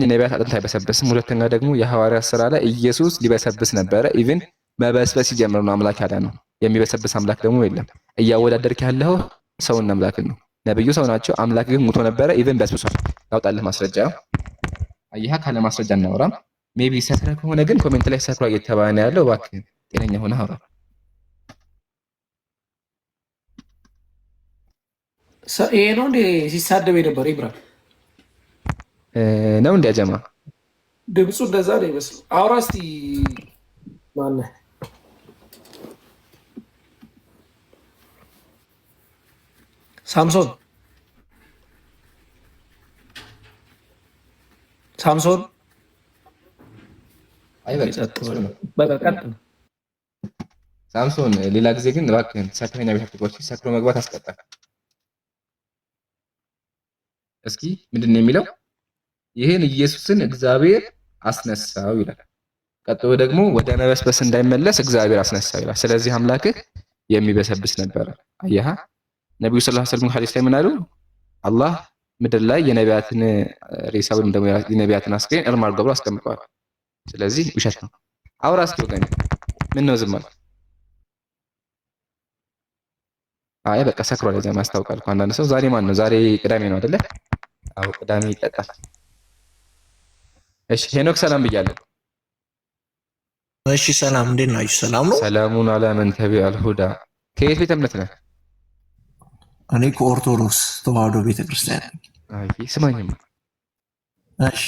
ነቢያት አጥንት አይበሰብስም። ሁለተኛ ደግሞ የሐዋርያት ሥራ ላይ ኢየሱስ ሊበሰብስ ነበረ። ኢቭን መበስበስ ሲጀምር ነው አምላክ ያለ ነው። የሚበሰብስ አምላክ ደግሞ የለም። እያወዳደርክ ያለው ሰውን አምላክን ነው። ነብዩ ሰው ናቸው፣ አምላክ ግን ሙቶ ነበረ። ኢቭን በስብሷል። ያውጣልህ ማስረጃ። አየህ፣ ካለ ማስረጃ እናወራም። ሜቢ ሰክረ ከሆነ ግን ኮሜንት ላይ ሰክሯ እየተባለ ነው ያለው። እባክህ ጤነኛ ሆነ አውራ። ይሄ ነው እንዴ ሲሳደብ የነበረ ኢብራሂም ነው እንዲያጀማ ድምፁ እንደዛ ነው ይመስሉ። አውራ እስቲ ማነህ? ሳምሶን ሳምሶን ሳምሶን ሌላ ጊዜ ግን እባክህን ሰክረኛ ቤት አትቆጪ። ሰክሮ መግባት አስቀጣል። እስኪ ምንድን ነው የሚለው? ይህን ኢየሱስን እግዚአብሔር አስነሳው ይላል። ቀጥሎ ደግሞ ወደ መበስበስ እንዳይመለስ እግዚአብሔር አስነሳው ይላል። ስለዚህ አምላክህ የሚበሰብስ ነበረ። አየሃ፣ ነብዩ ሰለላሁ ዐለይሂ ወሰለም ሐዲስ ላይ ምን አሉ? አላህ ምድር ላይ የነቢያትን ሬሳ ወይም ደግሞ የነቢያትን አስክሬን እርም አድርጎ ብሎ አስቀምጠዋል። ስለዚህ ውሸት ነው። አውራ እስኪ ወገኔ፣ ምን ነው ዝም አልክ? አይ በቃ ሰክሯል። ለዛ ማስታወቃል እኮ አንዳንድ ሰው ዛሬ ማን ነው? ዛሬ ቅዳሜ ነው አይደለ? አዎ ቅዳሜ ይጠጣል። እሺ ሄኖክ ሰላም ብያለሁ። እሺ ሰላም፣ እንዴት ናችሁ? ሰላም ነው። ሰላሙን አላ መን ተቢዐል ሁዳ። ከየት ቤተ እምነት ነህ? እኔ ከኦርቶዶክስ ተዋህዶ ቤተክርስቲያን። አይ ስማኝማ። እሺ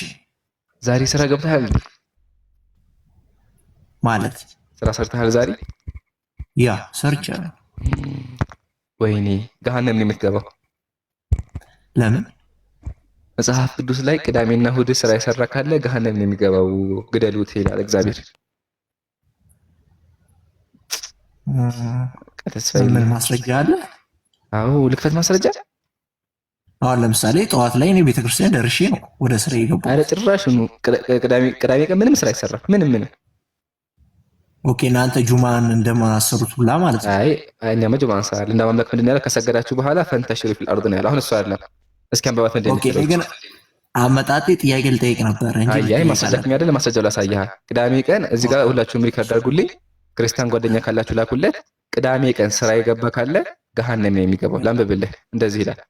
ዛሬ ስራ ገብተሃል? ማለት ስራ ሰርተሃል ዛሬ? ያ ሰርቻለሁ። ወይኔ ገሃነም ነው የምትገባው። ለምን? መጽሐፍ ቅዱስ ላይ ቅዳሜና እሑድ ስራ የሰራ ካለ ገሃነም ነው የሚገባው፣ ግደሉት ይላል እግዚአብሔር። ምን ማስረጃ አለ? አዎ ልክፈት ማስረጃ። አሁን ለምሳሌ ጠዋት ላይ እኔ ቤተክርስቲያን ደርሼ ነው ወደ ስራ የገባሁት። አረ ጭራሽ ነው ቅዳሜ ቀን ምንም ስራ አይሰራም። ምንም ኦኬ፣ እናንተ ጁማን እንደማሰሩት ሁላ ማለት ነው። አይ እኛማ ጁማን እንሰራለን። እንደማምለክ ምንድን ያለው ከሰገዳችሁ በኋላ ፈንተሽሩ ፊል አርድ ነው ያለው። አሁን እሱ አይደለም። እስኪ አንበባት ምንድን ነው? ኦኬ፣ ግን አመጣጤ ጥያቄ ልጠይቅ ነበር እንጂ አይ ማስረጃ አይደለም። ማስረጃው ላሳይህ። ቅዳሜ ቀን እዚህ ጋር ሁላችሁም ሪከርድ አድርጉልኝ። ክርስቲያን ጓደኛ ካላችሁ ላኩለት። ቅዳሜ ቀን ስራ የገባ ካለ ገሃነም ነው የሚገባው። ላንብብልህ። እንደዚህ ይላል፣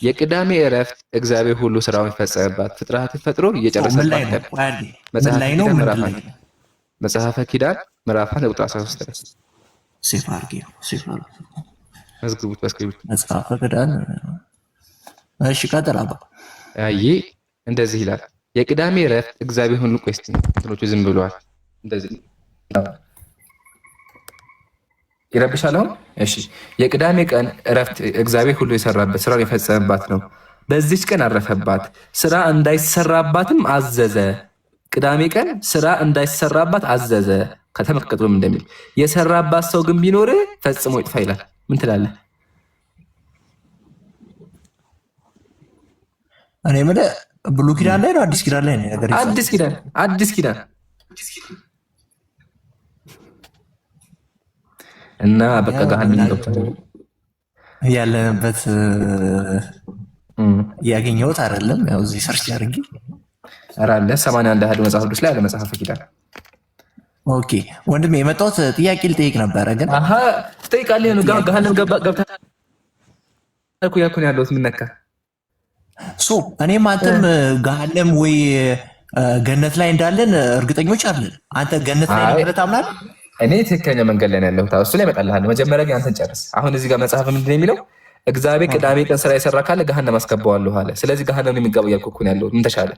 የቅዳሜ እረፍት እግዚአብሔር ሁሉ ስራውን ይፈጸምባት፣ ፍጥረትን ፈጥሮ እየጨረሰባት ቀን። መጽሐፈ ኪዳን ምዕራፍ 1 ቁጥር 13 ድረስ ሴፍ አድርጌ መዝግቡት በስክሪፕት። መጽሐፈ ኪዳን። እሺ ቀጥል አባ። አይ እንደዚህ ይላል፣ የቅዳሜ እረፍት እግዚአብሔር ሁሉ። ቆይ እስቲ እንትኖቹ ዝም ብለዋል። እንደዚህ ይረብሻል አሁን። እሺ የቅዳሜ ቀን እረፍት እግዚአብሔር ሁሉ የሰራበት ስራውን የፈጸመባት ነው። በዚች ቀን አረፈባት፣ ስራ እንዳይሰራባትም አዘዘ። ቅዳሜ ቀን ስራ እንዳይሰራባት አዘዘ። ከተመለከቱም እንደሚል የሰራባት ሰው ግን ቢኖር ፈጽሞ ይጥፋ ይላል። ምን ትላለህ? እኔ የምልህ ብሉይ ኪዳን ላይ ነው አዲስ ኪዳን ላይ ነው? ነገር አዲስ ኪዳን እና በቃ ገሃነም ያለንበት ያገኘሁት አይደለም። ያው እዚህ ሰርች አድርጌ አራለ 81 አሃዱ መጽሐፍ ቅዱስ ላይ አለ መጽሐፈ ኪዳን። ኦኬ ወንድሜ የመጣሁት ጥያቄ ልጠይቅ ነበረ። ግን አሃ ትጠይቃለህ ነው? ገሃነም ገብተህ እኮ ያኩን ያለሁት ምን ነካ? እኔም አንተም ገሃነም ወይ ገነት ላይ እንዳለን እርግጠኞች አለን። አንተ ገነት ላይ እንደሆነ ታምናለህ? እኔ ትክክለኛ መንገድ ላይ ያለሁት እሱ ላይ እመጣልሃለሁ። መጀመሪያ ግን አንተን ጨርስ። አሁን እዚህ ጋር መጽሐፍ ምንድን ነው የሚለው? እግዚአብሔር ቅዳሜ ቀን ስራ የሰራ ካለ ገሃነም አስገባዋለሁ አለ። ስለዚህ ገሃነም ነው የሚገባው እያልኩ እኮ ነው ያለሁት። ምን ተሻለ?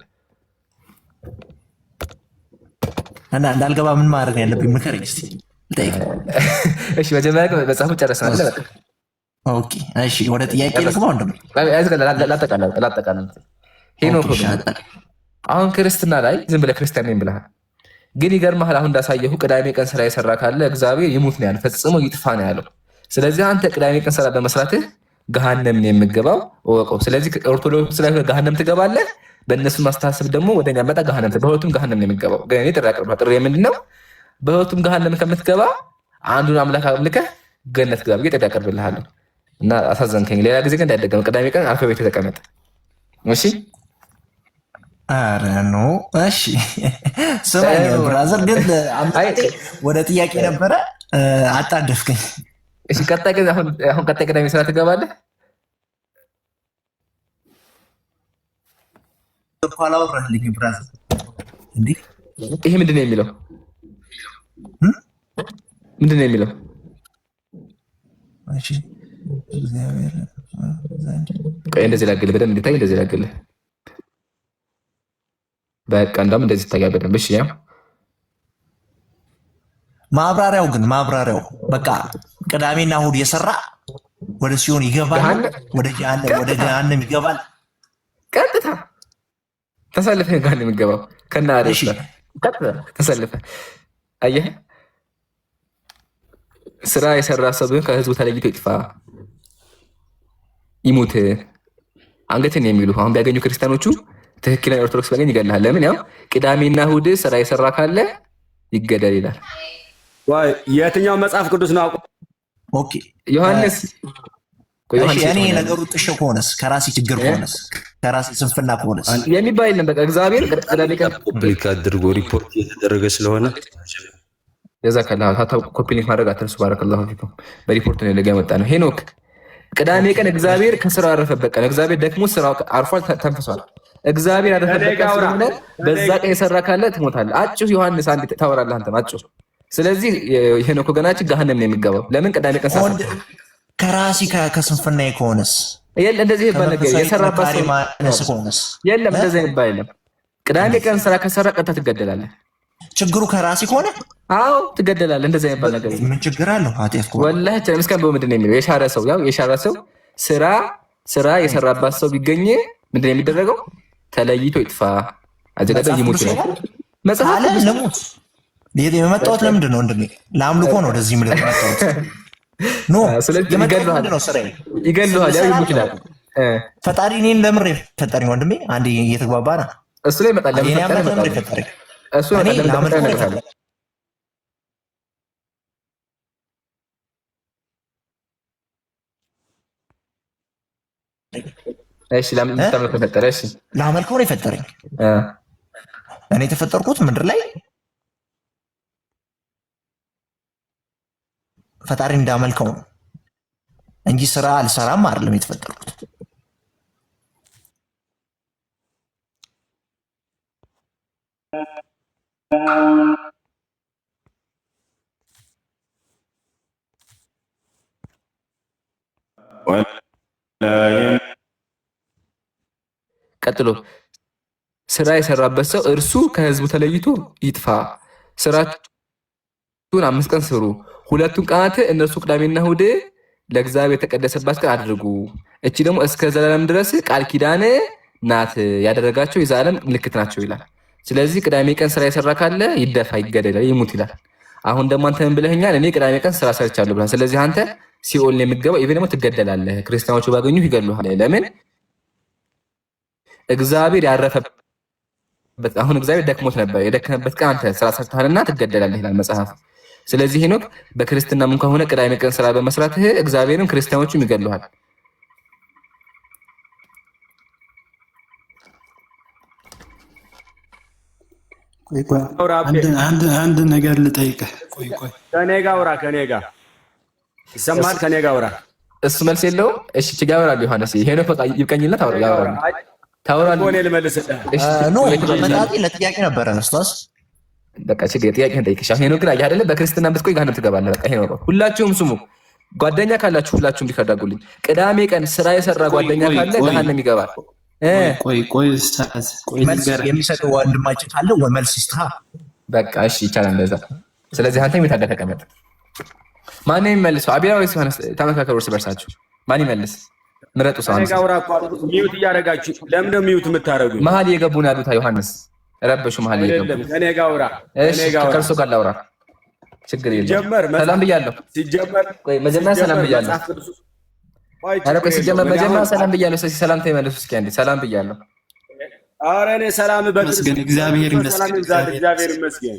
እና እንዳልገባ ምን ማድረግ ያለብኝ ምከረኝ እስኪ ልጠይቅ። እሺ መጀመሪያ ግን መጽሐፉን ጨርሰናል። ኦኬ እሺ፣ ወደ ጥያቄ ልግባ። ወንድም ላጠቃልል። ሄኖክ አሁን ክርስትና ላይ ዝም ብለህ ክርስቲያን ነኝ ብለሃል። ግን ይገርምሃል፣ አሁን እንዳሳየሁ ቅዳሜ ቀን ስራ የሰራ ካለ እግዚአብሔር ይሙት ነው ያለው፣ ፈጽሞ ይጥፋ ነው ያለው። ስለዚህ አንተ ቅዳሜ ቀን ስራ በመስራትህ ገሃነም ነው የምገባው እወቀው። ስለዚህ ኦርቶዶክስ ላይ ገሃነም ትገባለህ፣ በእነሱ ማስተሳሰብ ደግሞ ወደኛ መጣ ገሃነም። በሁለቱም ገሃነም ነው የሚገባው። ግን እኔ ጥሪ አቅርባ ጥሪ ምንድን ነው? በሁለቱም ገሃነም ከምትገባ አንዱን አምላክ አምልከህ ገነት ግባ ብዬ ጥሪ አቀርብልሃለሁ። እና አሳዘንከኝ። ሌላ ጊዜ ግን እንዳይደገም ቅዳሜ ቀን አልፈ ቤት ተቀመጥ እሺ? አረ ኖ እሺ፣ ስማኝ ብራዘር፣ ግን ወደ ጥያቄ ነበረ አጣደፍከኝ። እሺ አሁን ቀጣይ ቅዳሜ ስራ ትገባለህ? አላወራህልኝ ብራዘር። እንዴ ይሄ ምንድን ነው የሚለው? ምንድን ነው የሚለው? እሺ እግዚአብሔር እንደዚህ ላግልህ በደንብ እንዲታይ፣ እንደዚህ ላግልህ። በቃ እንደውም እንደዚህ ይታያል በደንብ። እሺ ያው ማብራሪያው በቃ ቅዳሜና እሑድ የሰራ ወደ ሲሆን ይገባል፣ ወደ ገሃነም ይገባል። ቀጥታ ተሰልፈህ ገሃነም የሚገባው ከና አሪፍ ተሰልፈህ አየህ። ስራ የሰራ ሰው ቢሆን ከህዝቡ ተለይቶ ይጥፋ፣ ይሙት፣ አንገትን የሚሉ አሁን ቢያገኙ ክርስቲያኖቹ ትክክለኛ ኦርቶዶክስ ቢያገኝ ይገድልሃል። ለምን? ያው ቅዳሜና እሑድ ስራ የሰራ ካለ ይገደል ይላል። የትኛው መጽሐፍ ቅዱስ ነው? ኦኬ ዮሐንስ እኔ ነገሩ ጥሽ ከሆነስ ከራሴ ችግር ከሆነስ ከራሴ ስንፍና ከሆነስ የሚባል የለም። በቃ እግዚአብሔር ፐብሊክ አድርጎ ሪፖርት እየተደረገ ስለሆነ ጀዛከላ ኮፒ ሊንክ ማድረግ አትርሱ። ባረከላሁ ፊኩም። በሪፖርት ነው ለጋ መጣ ነው። ሄኖክ ቅዳሜ ቀን እግዚአብሔር ከስራ አረፈበት ቀን፣ እግዚአብሔር ደክሞ ስራው አርፏል፣ ተንፍሷል። እግዚአብሔር ያረፈበት ቀን ስለሆነ በዛ ቀን የሰራ ካለ ትሞታለህ። አጭሁ ዮሐንስ አንድ ታወራለህ አንተም አጭሁ። ስለዚህ ሄኖክ ወገናችን ገሃነም ነው የሚገባው። ለምን? ቅዳሜ ቀን ሰራ ከራሲ ከስንፍና ከሆነስ የለም እንደዚህ ይባል ነገር የሰራበት ሰው የለም። እንደዚህ ይባል የለም። ቅዳሜ ቀን ስራ ከሰራ ቀጥታ ትገደላለህ። ችግሩ ከራሲ ከሆነ አዎ ትገደላለህ። እንደዚህ ይባል ነገር ምን ችግር አለው? አጤፍ ከሆነ ወላሂ ተመስከን በምንድን ነው የሚለው? የሻረ ሰው ስራ የሰራባት ሰው ቢገኝ ምንድን ነው የሚደረገው? ተለይቶ ይጥፋ፣ አዘጋጅ ይሞት ነው መጽሐፍ ለሞት የመጣሁት ለምንድን ነው? ለአምልኮ ነው ወደዚህ ምድር የመጣሁት። ኖ ይገድልሃል፣ ያው ይሞት ይላል። ፈጣሪ እኔን ለምሬ ፈጠረኝ ወንድሜ። አንዴ እየተግባባ ነው። እሱ ላይ ይመጣል። እሱ እሺ ፈጠረ። እሺ ላመልከው ነው የፈጠረኝ። እኔ የተፈጠርኩት ምድር ላይ ፈጣሪ እንዳመልከው ነው እንጂ ስራ አልሰራም አይደለም የተፈጠርኩት። ቀጥሎ ስራ የሰራበት ሰው እርሱ ከህዝቡ ተለይቶ ይጥፋ። ስራችሁን 5 ቀን ስሩ፣ 2ቱን ቀናት እነርሱ ቅዳሜና እሑድ ለእግዚአብሔር የተቀደሰባት ቀን አድርጉ። እቺ ደግሞ እስከ ዘላለም ድረስ ቃል ኪዳን ናት፣ ያደረጋቸው የዘላለም ምልክት ናቸው ይላል። ስለዚህ ቅዳሜ ቀን ስራ የሰራ ካለ ይደፋ፣ ይገደላል፣ ይሙት ይላል። አሁን ደግሞ አንተ ምን ብለኸኛል? እኔ ቅዳሜ ቀን ስራ ሰርቻለሁ ብለሃል። ስለዚህ አንተ ሲኦል ነው የሚገባው። ኢቭን ደግሞ ትገደላለህ። ክርስቲያኖቹ ባገኙ ይገድሉሃል። ለምን? እግዚአብሔር ያረፈበት አሁን እግዚአብሔር ደክሞት ነበር። የደከመበት ቀን አንተ ስራ ሰርተሃልና ትገደላለህ ይላል መጽሐፍ። ስለዚህ ሄኖክ በክርስትናም እንኳን ሆነ ቅዳሜ ቀን ስራ በመስራትህ እግዚአብሔርም ክርስቲያኖቹም ይገድሉሃል። አንድ ነገር ልጠይቅህ። ከኔ ጋር አውራ፣ ከኔ ጋር ይሰማል። ከኔ ጋር አውራ። እሱ መልስ የለውም። እሺ ችግር ያወራል ዮሐንስ። ሄኖክ በቃ ይብቀኝና ታወራለህ። እኔ ልመልስልህ። ለጥያቄ ነበረ ነስቷስ። በቃ ችግር ጥያቄህን ጠይቅሽ። ሄኖክ ግን አየህ አይደለ? በክርስትና ብትቆይ ገሃነም ትገባለህ። በቃ ሄኖክ ሁላችሁም ስሙ። ጓደኛ ካላችሁ ሁላችሁም ቢከዳጉልኝ። ቅዳሜ ቀን ስራ የሰራ ጓደኛ ካለ ገሃነም ይገባል። የሚሰጥ ወንድማችን ካለ መልስ ይስጥ። በቃ እሺ ይቻላል እንደዛ። ስለዚህ አንተ የት አለ ተቀመጥ። ማን የሚመልሰው? አቢራ ወይስ ዮሐንስ? ተመካከሩ እርስ በርሳችሁ። ማን ይመልስ? ምረጡ። ሰው ሚዩት እያደረጋችሁ ለምን ነው ሚዩት የምታደርጉኝ? መሀል እየገቡ ነው ያሉት። ዮሐንስ ረበሹ። መሀል እየገቡ ከኔ ጋር አውራ። ከእርሱ ጋር ላውራ። ችግር የለም። ሰላም ብያለሁ። መጀመሪያ ሰላም ብያለሁ። ሲጀመር መጀመሪያ ሰላም ብያለሁ። ስለዚህ ሰላምታ ይመልሱ እስኪ አንዴ። ሰላም ብያለሁ። ኧረ እኔ ሰላም በመስገን እግዚአብሔር ይመስገን። እግዚአብሔር ይመስገን።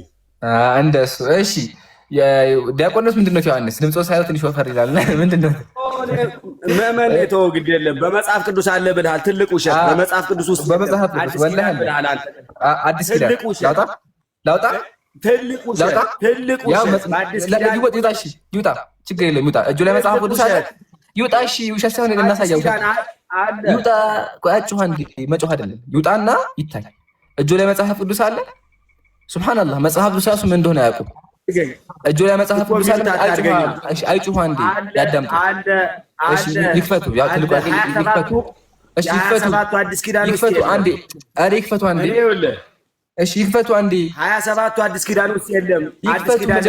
እንደሱ እሺ። ዲያቆኖስ ምንድን ነው? ዮሐንስ ድምፆ ሳይሆን ትንሽ ወፈር ይላል። ምንድን ነው? ምዕመን የተወው ግድ የለም። በመጽሐፍ ቅዱስ አለ ብለሃል። ትልቅ ውሸት በመጽሐፍ ቅዱስ ውስጥ በመጽሐፍ ቅዱስ ወላሂ አዲስ ኪዳን ላውጣ ትልቅ ውሸት በአዲስ ኪዳን ይወጣ። እሺ ይውጣ፣ ችግር የለም ይውጣ። እጁ ላይ መጽሐፍ ቅዱስ አለ ይውጣ። እሺ ውሸት ሳይሆን እናሳያው ይውጣ። ቆይ አጭኋ እንዴ መጮህ አይደለም። ይውጣና ይታይ። እጁ ላይ መጽሐፍ ቅዱስ አለ። ሱብሃንአላህ መጽሐፍ ቅዱስ ራሱ ምን እንደሆነ አያውቁም። እጁ ላይ መጽሐፍ ቅዱስ አለ። አይጩህ አንዴ ያዳምጡ። እሺ ይክፈቱ። ያው ትልቁ ይክፈቱ። እሺ ይክፈቱ አንዴ። ኧረ ይክፈቱ አንዴ። እሺ ይክፈቱ አንዴ። 27ቱ አዲስ ኪዳን ውስጥ የለም። አዲስ ኪዳን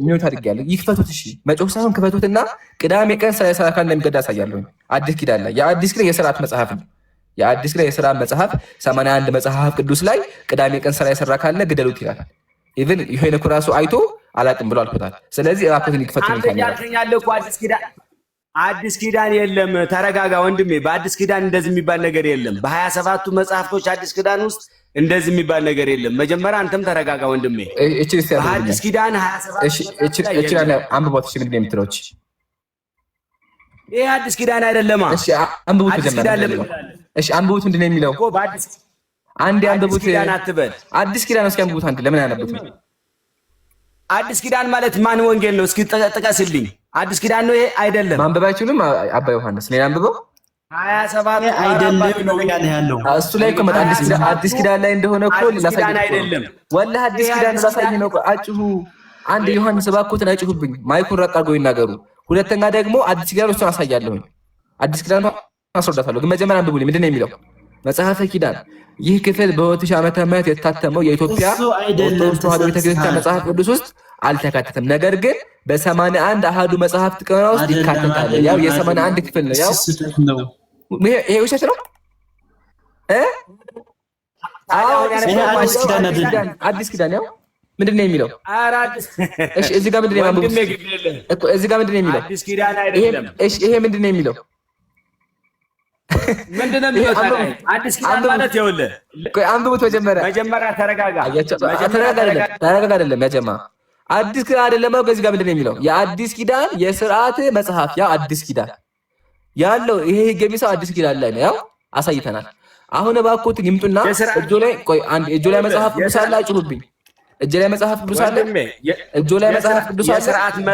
ሚውት አድርጌያለሁ። ይክፈቱት። እሺ መጮህ ሳይሆን ክፈቱትና ቅዳሜ ቀን ስራ ካለ እንደሚገዳ አሳያለሁ። አዲስ ኪዳን ላይ የአዲስ ኪዳን የሥርዓት መጽሐፍ ነው። የአዲስ ኪዳን የሥርዓት መጽሐፍ 81 መጽሐፍ ቅዱስ ላይ ቅዳሜ ቀን ስራ የሰራ ካለ ግደሉት ይላል። ኢቭን ይሄን እኮ ራሱ አይቶ አላቅም ብሎ አልኩታል። ስለዚህ እራቁትን ይክፈቱን አዲስ ኪዳን የለም። ተረጋጋ ወንድሜ። በአዲስ ኪዳን እንደዚህ የሚባል ነገር የለም። በ27ቱ መጽሐፍቶች አዲስ ኪዳን ውስጥ እንደዚህ የሚባል ነገር የለም። መጀመሪያ አንተም ተረጋጋ ወንድሜ። በአዲስ ኪዳን 27 አንብቦት ምንድን ነው የምትለው? ይሄ አዲስ ኪዳን አይደለማ። አንብቦት አንብቦት ምንድን ነው የሚለው? አንዴ አንብቦት አትበል። አዲስ ኪዳን እስኪ አንብቦት አንዴ። ለምን አያነቡት? አዲስ ኪዳን ማለት ማን ወንጌል ነው? እስኪ ጥቀስልኝ። አዲስ ኪዳን ነው ይሄ? አይደለም። ማንበብ አይችሉም። አባ ዮሐንስ ነው አንብበው። 27 አይደለም ነው ያለው። እሱ ላይ እኮ አዲስ ኪዳን ላይ እንደሆነ እኮ ላሳይ አይደለም። ወላሂ አዲስ ኪዳን ላሳይ ነው። አጭሁ አንድ ዮሐንስ እባክዎትን አይጭሁብኝ። ማይኩን ረቅ አድርገው ይናገሩ። ሁለተኛ ደግሞ አዲስ ኪዳን እሱን አሳያለሁኝ። አዲስ ኪዳን አስረዳታለሁ። ግን መጀመሪያ አንብቡልኝ። ምንድን ነው የሚለው? መጽሐፈ ኪዳን ይህ ክፍል በ2000 ዓመተ ምህረት የታተመው የኢትዮጵያ ኦርቶዶክስ ተዋሕዶ ቤተክርስቲያን መጽሐፍ ቅዱስ ውስጥ አልተካተተም። ነገር ግን በ81 አሃዱ መጽሐፍት ቀመራ ውስጥ ይካተታል። ያው የ81 ክፍል ነው። ያው ይሄ ውሸት ነው። አዲስ ኪዳን ያው ምንድን ነው የሚለው? እሺ እዚህ ጋር ምንድን ነው የሚለው? እዚህ ጋር ምንድን ነው የሚለው? አዲስ ኪዳን አይደለም። እሺ ይሄ ምንድን ነው የሚለው? ምንድነው የሚለው? አዲስ ኪዳን ማለት ይኸውልህ፣ ቆይ አንብቡት መጀመሪያ ተረጋጋ። ተረጋጋ አይደለም ያጀማ አዲስ ኪዳን አይደለም። ከዚህ ጋር ምንድን ነው የሚለው? የአዲስ ኪዳን የሥርዓት መጽሐፍ ያው አዲስ ኪዳን ያለው ይሄ ህግ የሚሰው አዲስ ኪዳን ላይ ነው። ያው አሳይተናል። አሁን እባክዎትን ይምጡና እጆ ላይ ቆይ አንድ እጆ ላይ መጽሐፍ ቅዱስ አለ። አይጭሩብኝ። እጆ ላይ መጽሐፍ ቅዱስ አለ። እጆ ላይ መጽሐፍ ቅዱስ አለ።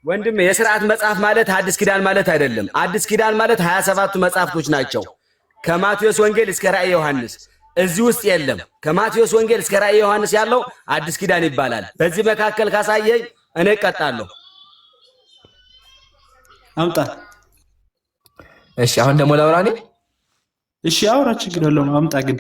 ወንድሜ የሥርዓት መጽሐፍ ማለት አዲስ ኪዳን ማለት አይደለም። አዲስ ኪዳን ማለት 27ቱ መጽሐፍቶች ናቸው። ከማቴዎስ ወንጌል እስከ ራእየ ዮሐንስ እዚህ ውስጥ የለም። ከማቴዎስ ወንጌል እስከ ራእየ ዮሐንስ ያለው አዲስ ኪዳን ይባላል። በዚህ መካከል ካሳየኝ እኔ እቀጣለሁ። አምጣ። እሺ አሁን ደግሞ ላውራ እኔ። እሺ አውራ፣ ችግር የለውም። አምጣ። ግን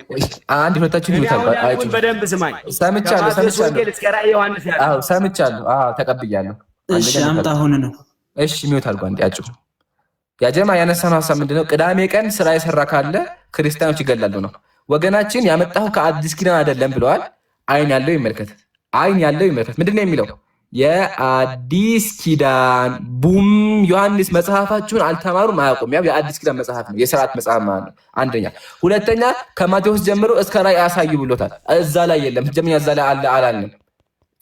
አንድ ሁለታችን ይሉታል። አይሁን በደንብ ስማኝ። ሰምቻለሁ። ወንጌል እስከ ራእየ ዮሐንስ ያለው አዎ ሰምቻለሁ። አዎ ተቀብያለሁ። እሺ አምጣ። አሁን ነው። እሺ ሚውት አድርጎ አንዴ አጭሩ። ያጀማ ያነሳነው ሀሳብ ምንድነው? ቅዳሜ ቀን ስራ የሰራ ካለ ክርስቲያኖች ይገላሉ ነው። ወገናችን ያመጣው ከአዲስ ኪዳን አይደለም ብለዋል። አይን ያለው ይመልከት። አይን ያለው ይመልከት። ምንድነው የሚለው? የአዲስ ኪዳን ቡም ዮሐንስ መጽሐፋችሁን አልተማሩም አያውቁም። ያው የአዲስ ኪዳን መጽሐፍ ነው፣ የሥርዓት መጽሐፍ ማለት ነው። አንደኛ። ሁለተኛ ከማቴዎስ ጀምሮ እስከ ራእይ ያሳዩ ብሎታል። እዛ ላይ የለም። ጀምኛ እዛ ላይ አለ አላለም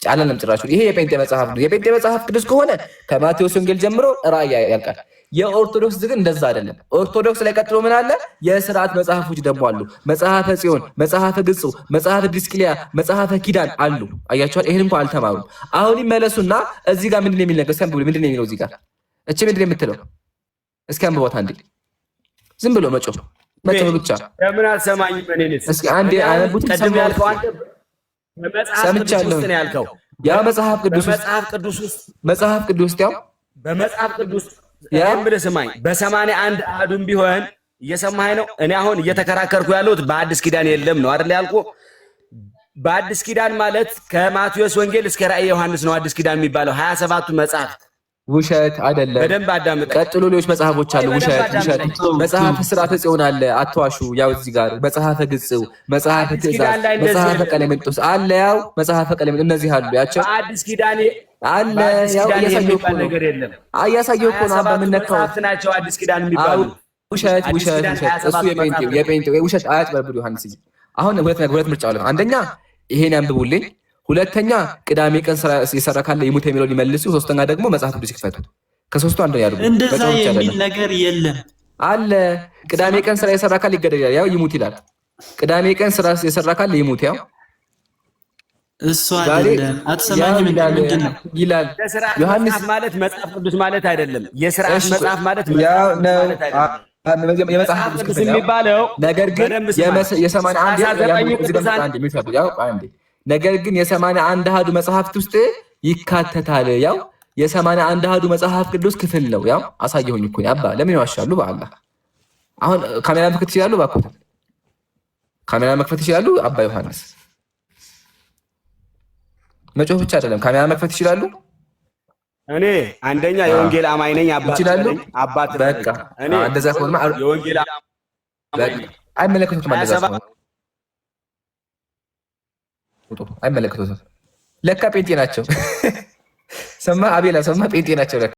ጫለንም ጭራሹ። ይሄ የጴንጤ መጽሐፍ ነው። የጴንጤ መጽሐፍ ቅዱስ ከሆነ ከማቴዎስ ወንጌል ጀምሮ ራእይ ያልቃል። የኦርቶዶክስ ግን እንደዛ አይደለም። ኦርቶዶክስ ላይ ቀጥሎ ምን አለ? የሥርዓት መጽሐፎች ደግሞ አሉ። መጽሐፈ ጽዮን፣ መጽሐፈ ግጹ፣ መጽሐፈ ዲስቅልያ፣ መጽሐፈ ኪዳን አሉ። አያችኋል? ይሄን እንኳን አልተማሩም። አሁን ይመለሱና እዚህ ጋር ምንድን ነው የሚል ነገር እስኪ ምንድን ነው የሚለው እዚህ ጋር? እቺ ምንድን ነው የምትለው? እስኪ አንብቧት አንዴ። ዝም ብሎ መጮህ ብቻ። ለምን አልሰማኝም? እኔንስ እስኪ አንዴ አነቡት። ቀደም ያልከው አንተ ሰምቻለሁ። ያ መጽሐፍ ቅዱስ ውስጥ ያው በመጽሐፍ ቅዱስ ብለህ ስማኝ። በ81 አሐዱም ቢሆን እየሰማኸኝ ነው? እኔ አሁን እየተከራከርኩ ያለሁት በአዲስ ኪዳን የለም ነው አይደል ያልኩህ? በአዲስ ኪዳን ማለት ከማቴዎስ ወንጌል እስከ ራእየ ዮሐንስ ነው አዲስ ኪዳን የሚባለው። 27ቱ መጽሐፍት ውሸት አይደለም። በደንብ አዳምጥ። ቀጥሎ ሌሎች መጽሐፎች አሉ። ውሸት። መጽሐፈ ሥርዓተ ጽዮን አለ፣ አትዋሹ። ያው እዚህ ጋር መጽሐፈ ግጽው፣ መጽሐፈ ትእዛዝ፣ መጽሐፈ ቀሌምንጦስ አለ። ያው መጽሐፈ ቀሌምንጦስ እነዚህ አሉ። ያቸው አዲስ ኪዳን አለ። ያው እያሳየሁ እኮ ነው። ነው። በምነካው ናቸው አዲስ ኪዳን የሚባሉ። ውሸት። እሱ የጴንጤው ውሸት። አያጭበርብሩ ዮሐንስ። አሁን ሁለት ምርጫ አለ። አንደኛ ይሄን ያንብቡልኝ። ሁለተኛ ቅዳሜ ቀን ስራ የሰራ ካለ ይሙት የሚለው ሊመልሱ። ሶስተኛ ደግሞ መጽሐፍ ቅዱስ ይክፈቱ። ከሶስቱ አንዱ ያድርጉ። እንደዛ የሚል ነገር የለም አለ። ቅዳሜ ቀን ስራ የሰራ ካለ ይገደላል፣ ያው ይሙት ይላል። ቅዳሜ ቀን ስራ የሰራ ካለ ይሙት ያው እሱ አይደለም። አትሰማኝም? ምንድን ነው ይላል ዮሐንስ ማለት መጽሐፍ ቅዱስ ማለት አይደለም። የሥርዓት መጽሐፍ ማለት የመጽሐፍ ቅዱስ የሚባለው ነገር ግን ነገር ግን የ81 አሃዱ መጽሐፍት ውስጥ ይካተታል። ያው የ81 አሃዱ መጽሐፍ ቅዱስ ክፍል ነው። ያው አሳየሁኝ እኮ አባ። ለምን ይዋሻሉ? በአላህ አሁን ካሜራ መክፈት ይችላሉ። ባኮት ካሜራ መክፈት ይችላሉ። አባ ዮሐንስ መጮህ ብቻ አይደለም፣ ካሜራ መክፈት ይችላሉ። እኔ አንደኛ የወንጌል አማኝ ነኝ። አባት በቃ እንደዛ ከሆነ የወንጌል አይመለከቱትም። እንደዛ ከሆነ አይመለከቱትም። ለካ ጴንጤ ናቸው። ሰማ አቤላ፣ ሰማ ጴንጤ ናቸው ለካ።